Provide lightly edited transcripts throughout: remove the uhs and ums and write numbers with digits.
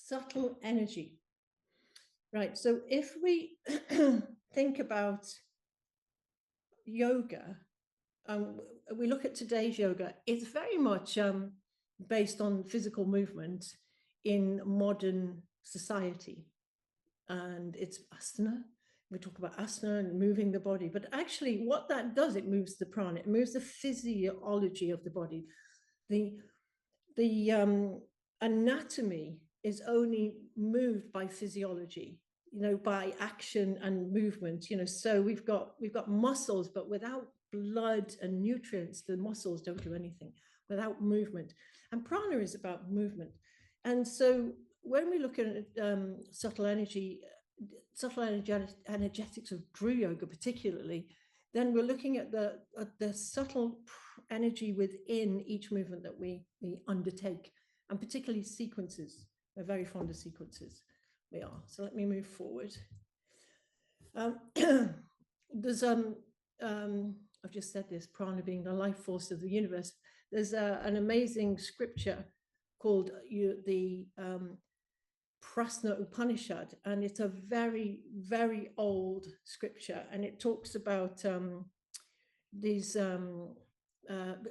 subtle energy. Right, so if we think about yoga, we look at today's yoga, it's very much based on physical movement in modern society. And it's asana. We talk about asana and moving the body, but actually what that does, it moves the prana, it moves the physiology of the body. The anatomy is only moved by physiology, by action and movement, so we've got muscles, but without blood and nutrients, the muscles don't do anything. Without movement, and prana is about movement. And so when we look at subtle energetics of Dhru Yoga particularly, then we're looking at the subtle energy within each movement that we undertake, and particularly sequences. We're very fond of sequences. We are. So let me move forward. There's I've just said this, prana being the life force of the universe. There's an amazing scripture called the Prashan Upanishad, and it's a very, very old scripture, and it talks about it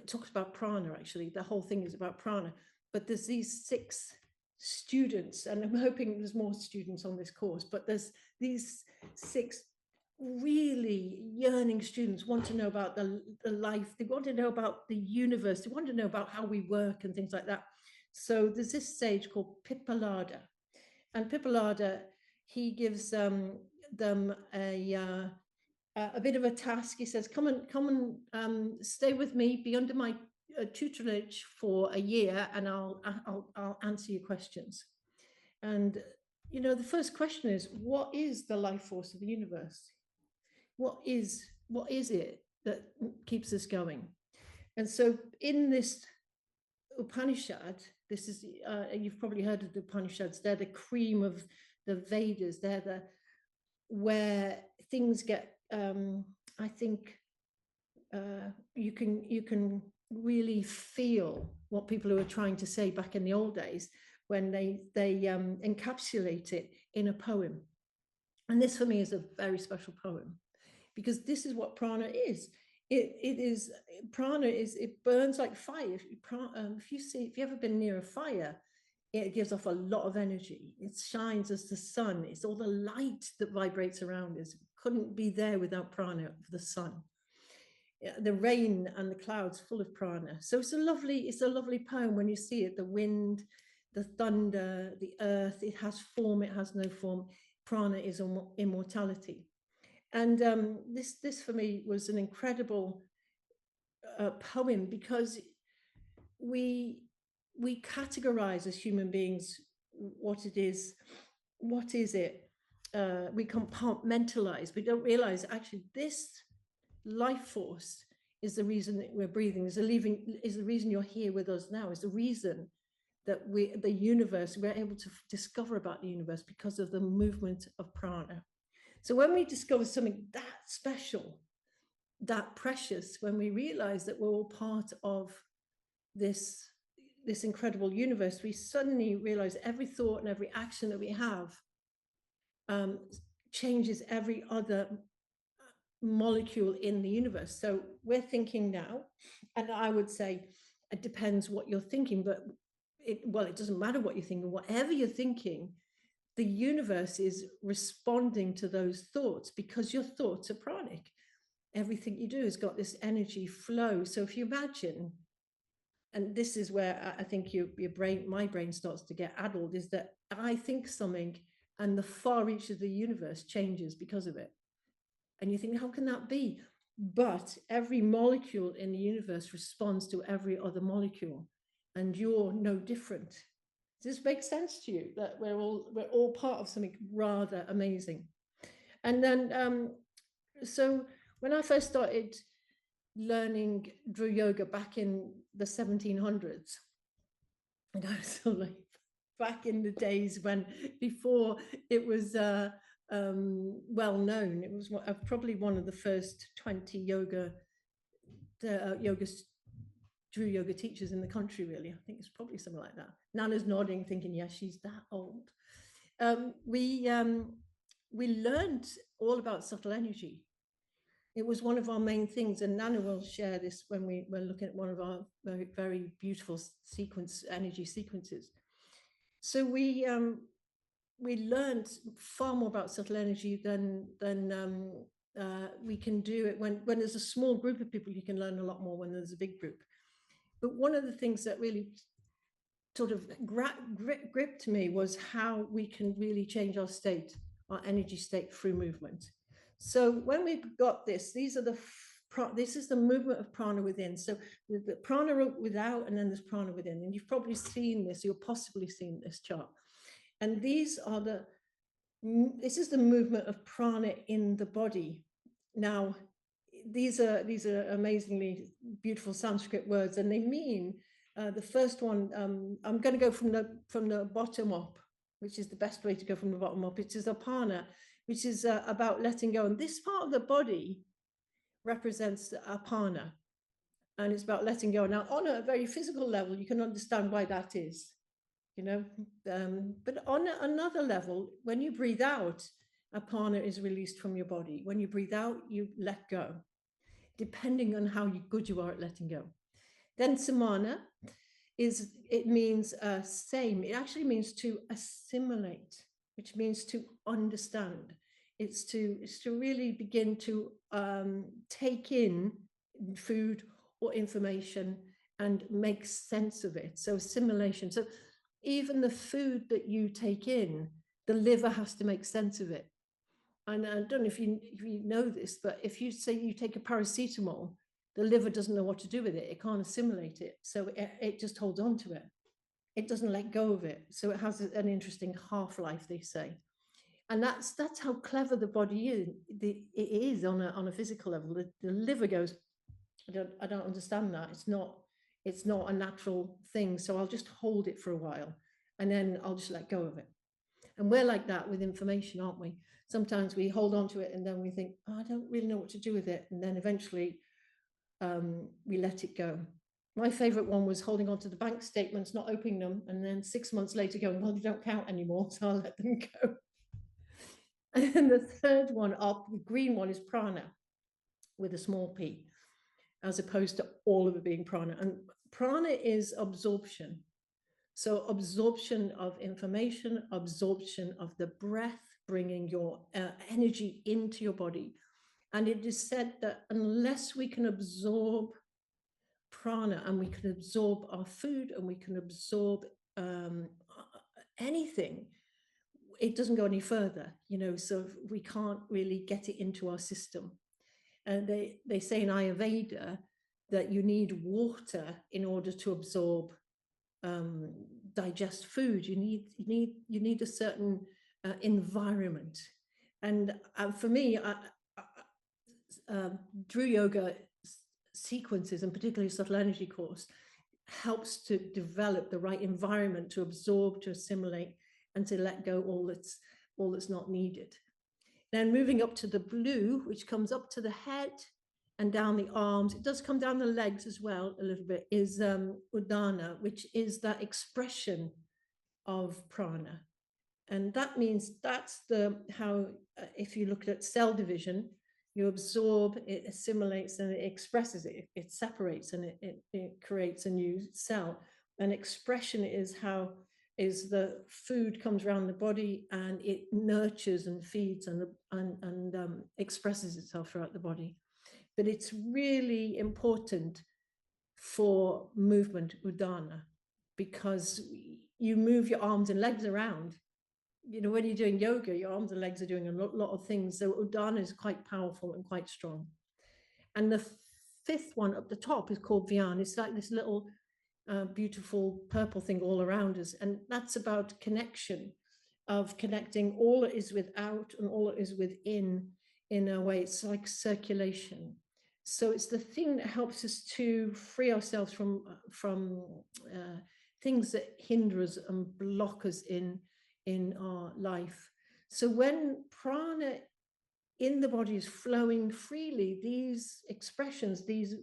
talks about prana. Actually, the whole thing is about prana, but there's these 6 students, and I'm hoping there's more students on this course, but there's these 6 really yearning students, want to know about the life, they want to know about the universe, they want to know about how we work and things like that. So there's this sage called Pippalada, and Pippalada, he gives them a bit of a task. He says, come and stay with me, be under my tutelage for a year, and I'll answer your questions. And the first question is, what is the life force of the universe? What is it that keeps us going? And so in this Upanishad, this is you've probably heard of the Upanishads. They're the cream of the Vedas. They're where things get I think you can really feel what people who are trying to say back in the old days when they encapsulate it in a poem. And this for me is a very special poem, because this is what prana is. Prana is, it burns like fire. If you've ever been near a fire, it gives off a lot of energy. It shines as the sun. It's all the light that vibrates around us. It couldn't be there without prana, the sun. The rain and the clouds full of prana. So it's a lovely poem when you see it. The wind, the thunder, the earth, it has form, it has no form. Prana is immortality. And this for me was an incredible poem, because we categorize as human beings what it is. What is it? We compartmentalize. We don't realize actually this life force is the reason that we're breathing, is the reason you're here with us now, is the reason that the universe, we're able to discover about the universe because of the movement of prana. So when we discover something that special, that precious, when we realize that we're all part of this incredible universe, we suddenly realize every thought and every action that we have changes every other molecule in the universe. So we're thinking now, and I would say it depends what you're thinking, but it doesn't matter what you're thinking. Whatever you're thinking, the universe is responding to those thoughts, because your thoughts are pranic. Everything you do has got this energy flow. So if you imagine, and this is where I think my brain starts to get addled, is that I think something and the far reach of the universe changes because of it. And you think, how can that be? But every molecule in the universe responds to every other molecule, and you're no different. Does this make sense to you, that we're all part of something rather amazing? And then so when I first started learning Dhru Yoga back in the 1700s, and I was still like back in the days before it was well known. It was probably one of the first 20 yoga Drew yoga teachers in the country, really. I think it's probably something like that. Nana's nodding, thinking, yeah, she's that old. We learned all about subtle energy. It was one of our main things, and Nana will share this when we're looking at one of our very, very beautiful energy sequences. So we learned far more about subtle energy than we can do it when there's a small group of people. You can learn a lot more when there's a big group. But one of the things that really sort of gripped me was how we can really change our state, our energy state, through movement. So when we got this, this is the movement of prana within. So the prana without, and then there's prana within. And you've probably seen this, you've possibly seen this chart. And this is the movement of prana in the body. Now, these are amazingly beautiful Sanskrit words, and they mean, the first one, I'm going to go from the bottom up, which is the best way to go from the bottom up. It is apana, which is about letting go. And this part of the body represents apana, and it's about letting go. Now, on a very physical level, you can understand why that is, you know. But on another level, when you breathe out, apana is released from your body. When you breathe out, you let go, depending on how good you are at letting go. Then samana means same. It actually means to assimilate, which means to understand. It's to really begin to take in food or information and make sense of it. So assimilation. So even the food that you take in, the liver has to make sense of it. And I don't know if you know this, but if you say you take a paracetamol, the liver doesn't know what to do with it. It can't assimilate it. So it just holds on to it. It doesn't let go of it. So it has an interesting half-life, they say. And that's how clever the body is. It is on a physical level. The liver goes, I don't understand that. It's not a natural thing. So I'll just hold it for a while, and then I'll just let go of it. And we're like that with information, aren't we? Sometimes we hold on to it, and then we think, oh, I don't really know what to do with it. And then eventually we let it go. My favorite one was holding on to the bank statements, not opening them, and then 6 months later going, well, they don't count anymore, so I'll let them go. And the third one up, the green one, is prana with a small p, as opposed to all of it being prana. And prana is absorption. So absorption of information, absorption of the breath, bringing your energy into your body. And it is said that unless we can absorb prana, and we can absorb our food, and we can absorb anything, it doesn't go any further, you know. So we can't really get it into our system. And they say in Ayurveda that you need water in order to absorb, digest food. You need a certain environment. And for me, Drew Yoga sequences, and particularly subtle energy course, helps to develop the right environment to absorb, to assimilate, and to let go all that's not needed. Then moving up to the blue, which comes up to the head and down the arms, it does come down the legs as well a little bit, is Udana, which is that expression of prana. And that means that's how, if you look at cell division, you absorb, it assimilates, and it expresses it. It separates, and it creates a new cell. And expression is the food comes around the body, and it nurtures and feeds and expresses itself throughout the body. But it's really important for movement, Udana, because you move your arms and legs around. You know, when you're doing yoga, your arms and legs are doing a lot of things. So Udana is quite powerful and quite strong. And the fifth one up the top is called Vyan. It's like this little beautiful purple thing all around us. And that's about connection, of connecting all that is without and all that is within, in a way. It's like circulation. So it's the thing that helps us to free ourselves from things that hinder us and block us in our life. So when prana in the body is flowing freely, these expressions, these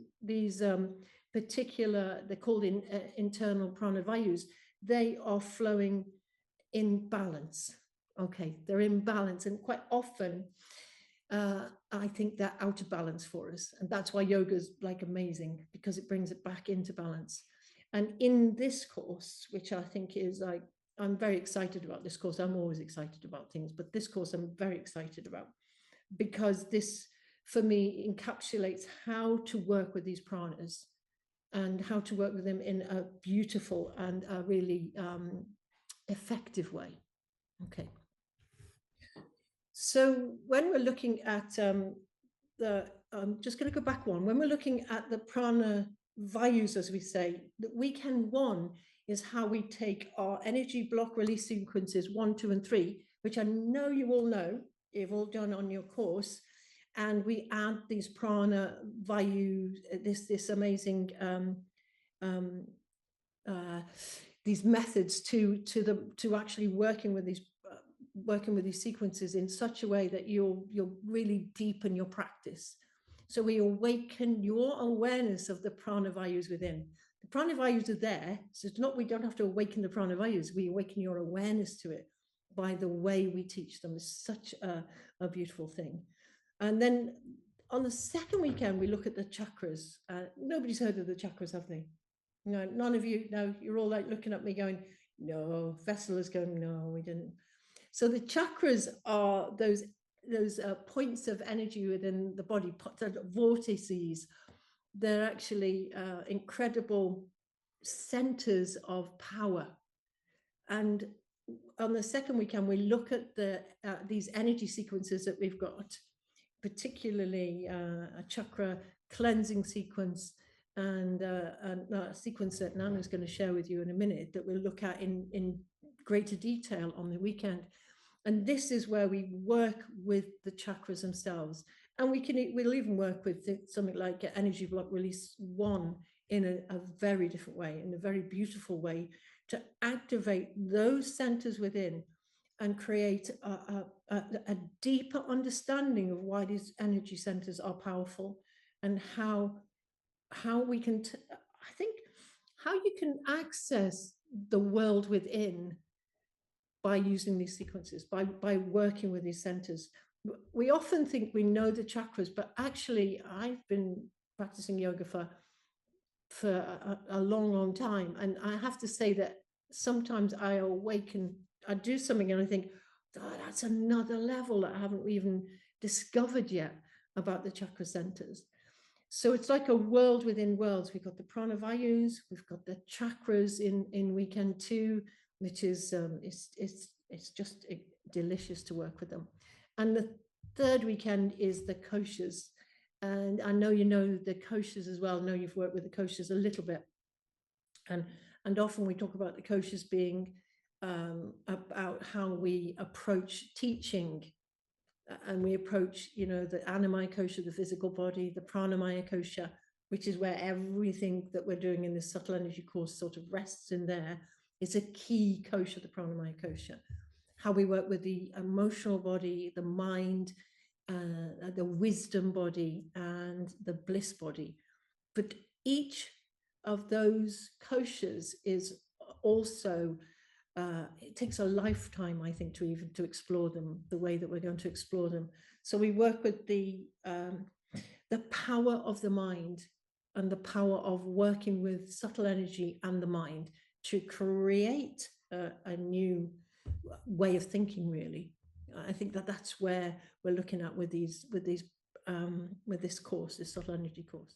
particular, they're called internal prana vayus, they are flowing in balance. Okay, they're in balance, and quite often I think they're out of balance for us, and that's why yoga is like amazing, because it brings it back into balance. And in this course, which I think is like, I'm very excited about this course. I'm always excited about things, but this course I'm very excited about, because this for me encapsulates how to work with these pranas and how to work with them in a beautiful and a really effective way. Okay. So when we're looking at I'm just going to go back one. When we're looking at the prana vayus, as we say, the weekend one is how we take our energy block release sequences 1, 2, and 3, which I know you all know, you've all done on your course, and we add these prana vayus, this amazing these methods to actually working with these sequences in such a way that you'll really deepen your practice. So we awaken your awareness of the prana vayus within. The prana vayus are there, so it's not, we don't have to awaken the prana vayus, we awaken your awareness to it by the way we teach them. It's such a beautiful thing. And then on the second weekend, we look at the chakras. Nobody's heard of the chakras, have they? No, none of you. No, you're all like looking at me going, no. Vessel is going, no, we didn't. So the chakras are those points of energy within the body, vortices. They're actually incredible centers of power. And on the second weekend, we look at these energy sequences that we've got, particularly a chakra cleansing sequence, and a sequence that Nana's going to share with you in a minute that we'll look at in greater detail on the weekend. And this is where we work with the chakras themselves. And we'll even work with something like energy block release 1 in a very different way, in a very beautiful way, to activate those centers within and create a deeper understanding of why these energy centers are powerful, and how we can, I think, how you can access the world within by using these sequences, by working with these centers. We often think we know the chakras, but actually I've been practicing yoga for a long time, and I have to say that sometimes I awaken, I do something and I think, oh, that's another level that I haven't even discovered yet about the chakra centers. So it's like a world within worlds. We've got the prana vayus, we've got the chakras in weekend 2, which is it's just delicious to work with them. And the third weekend is the koshas. And I know you know the koshas as well. I know you've worked with the koshas a little bit. And often we talk about the koshas being about how we approach teaching. And we approach, the annamaya kosha, the physical body, the pranamaya kosha, which is where everything that we're doing in this subtle energy course sort of rests in there. It's a key kosha, the pranamaya kosha. How we work with the emotional body, the mind, the wisdom body, and the bliss body. But each of those koshas is also it takes a lifetime, I think, to explore them the way that we're going to explore them. So we work with the power of the mind and the power of working with subtle energy and the mind to create a new way of thinking. Really, I think that's where we're looking at with this course, this subtle energy course.